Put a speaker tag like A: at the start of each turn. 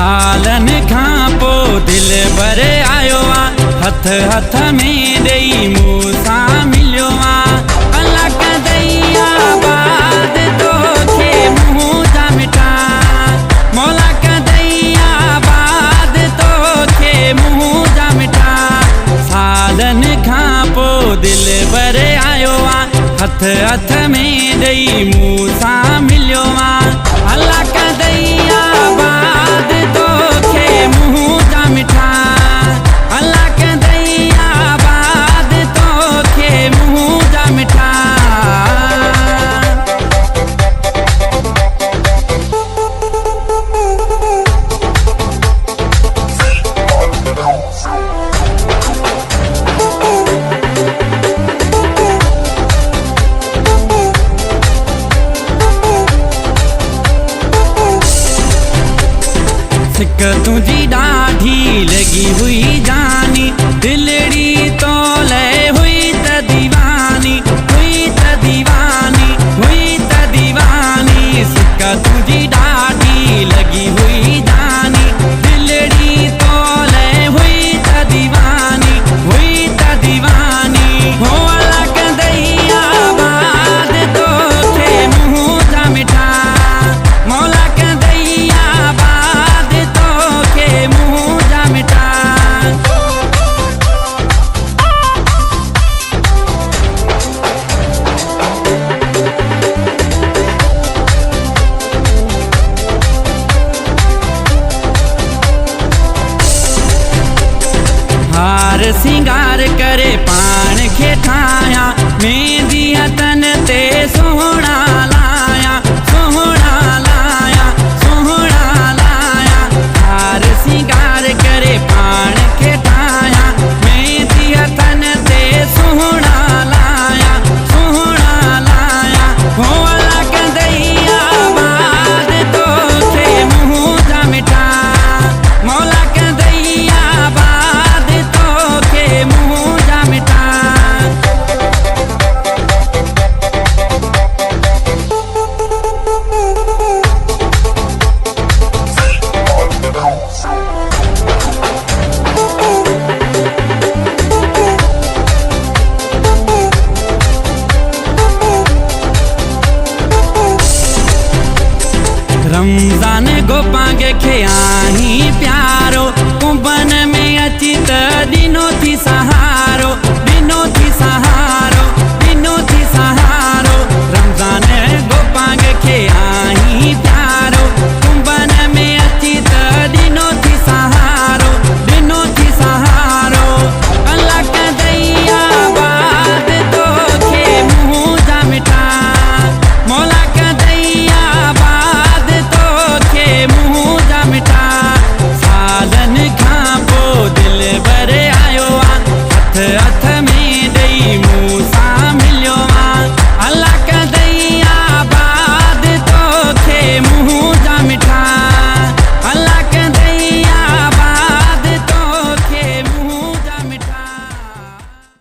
A: सालन खां पोइ दिल भरे आयो आ, हथ हथ में ॾेई मूंसां मिलियो आ। अल्लाह कदैया बाद तोखे मुंहुं जा मिठा, मौला कदैया बाद तोखे मुंहुं जा मिठा। सालन खां पोइ दिल भरे आयो आ, हथ हथ में ॾेई मूंसां मिलियो आ। अल्लाह कदैया बाद तोखे मुंहुं जा मिठा, अल्लाह कदैया बाद तोखे मुंहुं जा मिठा। सिक तुझी ॾाढी लगी हुई जानी, दिलड़ी तो लय हुई त दीवानी, हुई त दीवानी, हुई त दीवानी। सिक तुझी ॾाढी लगी हुई जानी, दिलड़ी तो लय हुई त दीवानी, हुई त दीवानी। हो अल्लाह कदैया बाद तोखे मुंहुं जा मिठा, मौला कदैया बाद तोखे मुंहुं जा मिठा। हार सिंगार करे पाण खे ठाहिया, मेहंदी हथन ते सोहणा लाया, सोहणा लाया, सोहणा लाया। हार सिंगार करे पाण खे ठाहिया, मेहंदी हथन ते सोहणा लाया, सोहणा लाया। हो अल्लाह कदैया बाद तोखे मुंहुं जा मिठा, मौला कदैया बाद तोखे मुंहुं जा मिठा। रमज़ान गोपांगे खे आहीं प्यारो, कुंभन में अची त ॾिनो थी